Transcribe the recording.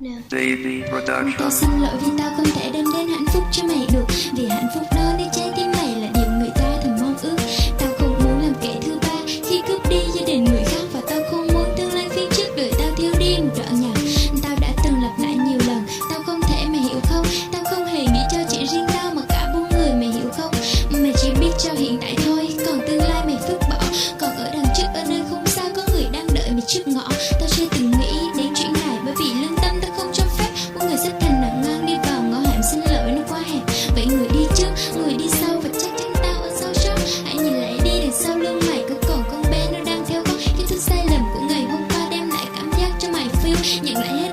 Nào. Baby Tao Production. xin lỗi vì tao không thể đem đến hạnh phúc cho mày được, vì hạnh phúc đó nơi trái tim mày là điều người ta thầm mong ước. Tao không muốn làm kẻ thứ ba khi cướp đi gia đình người khác, và tao không muốn tương lai phía trước đời tao thiếu đi một đoạn nhạc. Tao đã từng lặp lại nhiều lần, tao không thể, mày hiểu không? Tao không hề nghĩ cho chỉ riêng tao mà cả bốn người, mày hiểu không? Mày chỉ biết cho hiện tại thôi, còn tương lai mày vứt bỏ. Còn ở đằng trước, ở nơi không xa, có người đang đợi mày trước ngõ. Tao chưa từng nghĩ đến chuyện này, bởi vì lương tâm tao không cho phép một người xếp thành nặng ngang đi vào ngõ hẻm. Xin lỗi nó quá hẹp, vậy người đi trước, người đi sau, và chắc chắn tao ở sau sót. Hãy nhìn lại đi, đằng sau lưng mày có còn con bé nó đang theo con. Cái thứ sai lầm của ngày hôm qua đem lại cảm giác cho mày feel, nhận lại hết